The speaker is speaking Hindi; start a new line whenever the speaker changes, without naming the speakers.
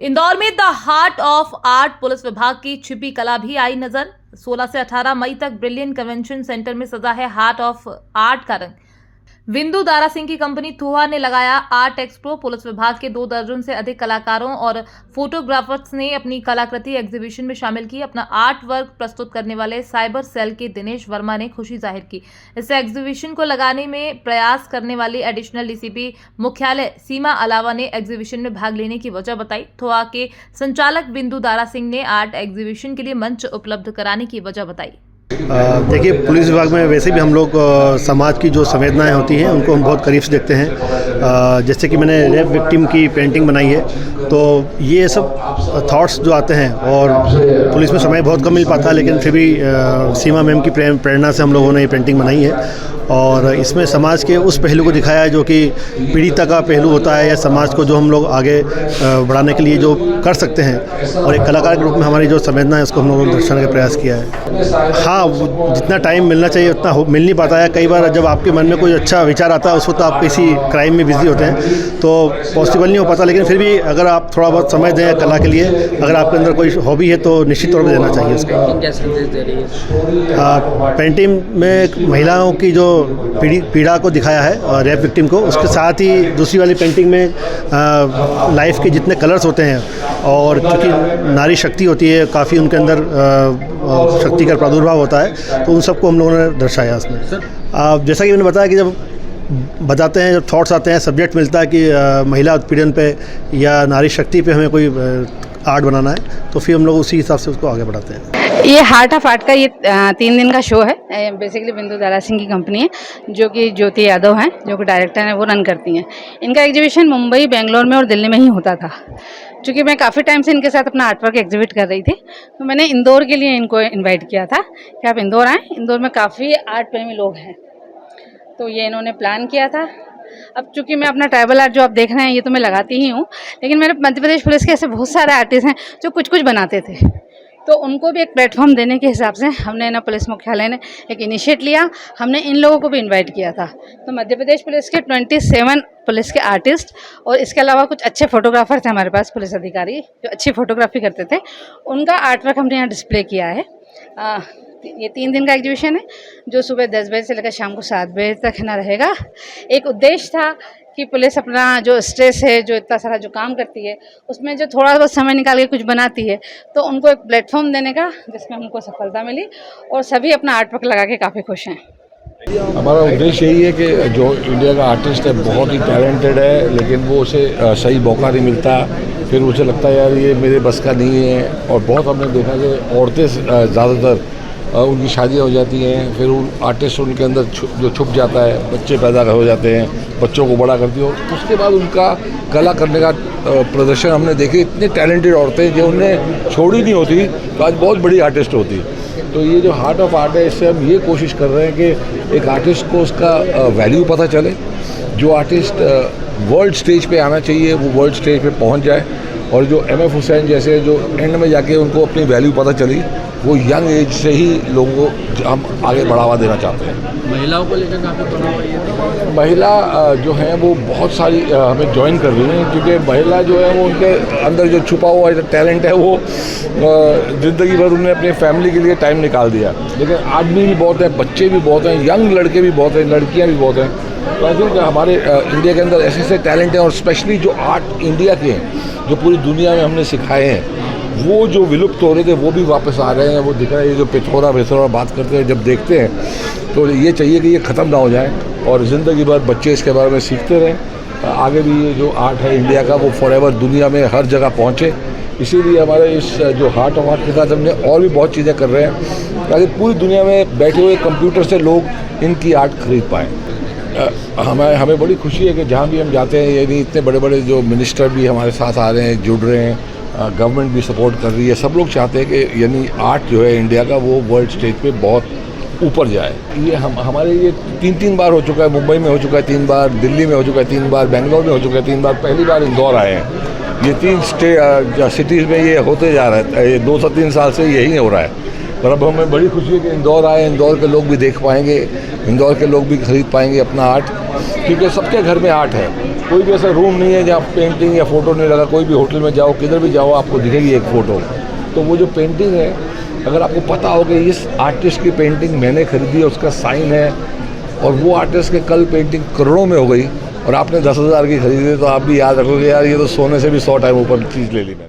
इंदौर में the heart of art police विभाग की छिपी कला भी आई नजर। 16 से 18 मई तक ब्रिलियंट कन्वेंशन सेंटर में सजा है हार्ट ऑफ आर्ट का रंग। विंदु दारा सिंह की कंपनी थोहा ने लगाया आर्ट एक्सपो। पुलिस विभाग के 2 दर्जन से अधिक कलाकारों और फोटोग्राफर्स ने अपनी कलाकृति एग्जीबिशन में शामिल की। अपना आर्ट वर्क प्रस्तुत करने वाले साइबर सेल के दिनेश वर्मा ने खुशी जाहिर की। इस एग्जीबिशन को लगाने में प्रयास करने वाली एडिशनल डीसीपी मुख्यालय सीमा अलावा ने एग्जीबिशन में भाग लेने की वजह बताई। थोहा के संचालक विंदु दारा सिंह ने आर्ट एग्जीबिशन के लिए मंच उपलब्ध कराने की वजह बताई।
देखिए, पुलिस विभाग में वैसे भी हम लोग समाज की जो संवेदनाएं होती हैं उनको हम बहुत करीब से देखते हैं। जैसे कि मैंने रेप विक्टिम की पेंटिंग बनाई है, तो ये सब थॉट्स जो आते हैं, और पुलिस में समय बहुत कम मिल पाता है, लेकिन फिर भी सीमा मैम की प्रेरणा से हम लोगों ने ये पेंटिंग बनाई है। और इसमें समाज के उस पहलू को दिखाया है जो कि पीड़िता का पहलू होता है, या समाज को जो हम लोग आगे बढ़ाने के लिए जो कर सकते हैं, और एक कलाकार के रूप में हमारी जो संवेदना है उसको हम लोगों ने दर्शाने का प्रयास किया है। हाँ, जितना टाइम मिलना चाहिए उतना मिल नहीं पाता है। कई बार जब आपके मन में कोई अच्छा विचार आता है, उस वक्त आप किसी क्राइम में बिजी होते हैं, तो पॉसिबल नहीं हो पाता। लेकिन फिर भी अगर आप थोड़ा बहुत समय दें कला के लिए, अगर आपके अंदर कोई हॉबी है तो निश्चित तौर पर देना चाहिए उसको। पेंटिंग में महिलाओं की जो पीड़ा को दिखाया है, रेप विक्टिम को, उसके साथ ही दूसरी वाली पेंटिंग में लाइफ के जितने कलर्स होते हैं, और क्योंकि नारी शक्ति होती है, काफ़ी उनके अंदर शक्ति का प्रादुर्भाव होता है, तो उन सबको हम लोगों ने दर्शाया उसमें। जैसा कि मैंने बताया कि जब बताते हैं, जब थॉट्स आते हैं, सब्जेक्ट मिलता है कि महिला उत्पीड़न पे या नारी शक्ति पे हमें कोई आर्ट बनाना है, तो फिर हम लोग उसी हिसाब से उसको आगे बढ़ाते हैं।
ये हार्ट ऑफ आर्ट का ये 3 दिन का शो है। बेसिकली विंदु दारा सिंह की कंपनी है, जो कि ज्योति यादव हैं, जो कि डायरेक्टर हैं, वो रन करती हैं। इनका एग्जीबिशन मुंबई, बेंगलोर में और दिल्ली में ही होता था। चूँकि मैं काफ़ी टाइम से इनके साथ अपना आर्ट वर्क एग्जिबिट कर रही थी, तो मैंने इंदौर के लिए इनको इन्वाइट किया था कि आप इंदौर आएँ। इंदौर में काफ़ी आर्ट प्रेमी लोग हैं, तो ये इन्होंने प्लान किया था। अब चूंकि मैं अपना ट्राइबल आर्ट जो आप देख रहे हैं, ये तो मैं लगाती ही हूँ, लेकिन मेरे मध्य प्रदेश पुलिस के ऐसे बहुत सारे आर्टिस्ट हैं जो कुछ कुछ बनाते थे, तो उनको भी एक प्लेटफॉर्म देने के हिसाब से हमने ना पुलिस मुख्यालय ने एक इनिशिएट लिया। हमने इन लोगों को भी इनवाइट किया था। तो मध्य प्रदेश पुलिस के 27 पुलिस के आर्टिस्ट, और इसके अलावा कुछ अच्छे फोटोग्राफर थे हमारे पास, पुलिस अधिकारी जो अच्छी फोटोग्राफी करते थे, उनका आर्ट वर्क हमने यहाँ डिस्प्ले किया है। ये 3 दिन का एग्जीबिशन है, जो सुबह 10 बजे से लेकर शाम को 7 बजे तक ना रहेगा। एक उद्देश्य था कि पुलिस अपना जो स्ट्रेस है, जो इतना सारा जो काम करती है, उसमें जो थोड़ा बहुत समय निकाल के कुछ बनाती है, तो उनको एक प्लेटफॉर्म देने का, जिसमें हमको सफलता मिली, और सभी अपना आर्ट वर्क लगा के काफ़ी खुश हैं।
हमारा उद्देश्य यही है कि जो इंडिया का आर्टिस्ट है बहुत ही टैलेंटेड है, लेकिन वो उसे सही मौका नहीं मिलता, फिर उसे लगता है यार ये मेरे बस का नहीं है। और बहुत हमने देखा कि औरतें ज़्यादातर उनकी शादियाँ हो जाती हैं, फिर उन आर्टिस्ट उनके अंदर जो छुप जाता है, बच्चे पैदा हो जाते हैं, बच्चों को बड़ा करती हो, उसके बाद उनका कला करने का प्रदर्शन हमने देखे। इतने टैलेंटेड औरतें जो उन्हें छोड़ी नहीं होती, तो आज बहुत बड़ी आर्टिस्ट होती। तो ये जो हार्ट ऑफ आर्ट है, इससे हम ये कोशिश कर रहे हैं कि एक आर्टिस्ट को उसका वैल्यू पता चले। जो आर्टिस्ट वर्ल्ड स्टेज पे आना चाहिए वो वर्ल्ड स्टेज पे पहुंच जाए, और जो MF हुसैन जैसे जो एंड में जाके उनको अपनी वैल्यू पता चली, वो यंग एज से ही लोगों को हम आगे बढ़ावा देना चाहते हैं।
महिलाओं को लेकर काफ़ी बढ़ावा ये
महिला जो हैं वो बहुत सारी हमें ज्वाइन कर रही हैं, क्योंकि महिला जो है वो उनके अंदर जो छुपा हुआ टैलेंट है वो ज़िंदगी भर उन्होंने अपने फैमिली के लिए टाइम निकाल दिया। लेकिन आदमी भी बहुत हैं, बच्चे भी बहुत हैं, यंग लड़के भी बहुत हैं, लड़कियाँ भी बहुत हैं। तो आई थिंक हमारे इंडिया के अंदर ऐसे ऐसे टैलेंट हैं, और स्पेशली जो आर्ट इंडिया के हैं, जो पूरी दुनिया में हमने सिखाए हैं, वो जो विलुप्त हो रहे थे वो भी वापस आ रहे हैं। वो दिख रहा है, ये जो पिथौरा बात करते हैं, जब देखते हैं तो ये चाहिए कि ये ख़त्म ना हो जाए, और ज़िंदगी भर बच्चे इसके बारे में सीखते रहें। आगे भी ये जो आर्ट है इंडिया का, वो फॉरएवर दुनिया में हर जगह पहुँचे। इसीलिए हमारे इस जो हार्ट ऑफ आर्ट के साथ हमने और भी बहुत चीज़ें कर रहे हैं, ताकि पूरी दुनिया में बैठे हुए कंप्यूटर से लोग इनकी आर्ट खरीद पाएँ। हमें बड़ी खुशी है कि जहाँ भी हम जाते हैं, यानी इतने बड़े बड़े जो मिनिस्टर भी हमारे साथ आ रहे हैं, जुड़ रहे हैं, गवर्नमेंट भी सपोर्ट कर रही है। सब लोग चाहते हैं कि यानी आर्ट जो है इंडिया का, वो वर्ल्ड स्टेज पे बहुत ऊपर जाए। ये हमारे ये 3 बार हो चुका है। मुंबई में हो चुका है 3 बार, दिल्ली में हो चुका है 3 बार, बेंगलोर में हो चुका है 3 बार, पहली बार इंदौर आए हैं। ये 3 सिटीज़ में ये होते जा रहा है, ये 2 से 3 साल से यही हो रहा है। पर अब हमें बड़ी खुशी है कि इंदौर आए, इंदौर के लोग भी देख पाएंगे, इंदौर के लोग भी खरीद पाएंगे अपना आर्ट, क्योंकि सबके घर में आर्ट है। कोई भी ऐसा रूम नहीं है जहाँ पेंटिंग या फ़ोटो नहीं लगा। कोई भी होटल में जाओ, किधर भी जाओ, आपको दिखेगी एक फ़ोटो। तो वो जो पेंटिंग है, अगर आपको पता हो कि इस आर्टिस्ट की पेंटिंग मैंने खरीदी है, उसका साइन है, और वो आर्टिस्ट के कल पेंटिंग करोड़ों में हो गई और आपने 10,000 की खरीदी, तो आप भी याद रखोगे यार ये तो सोने से भी 100 टाइम ऊपर चीज़ ले ली मैंने।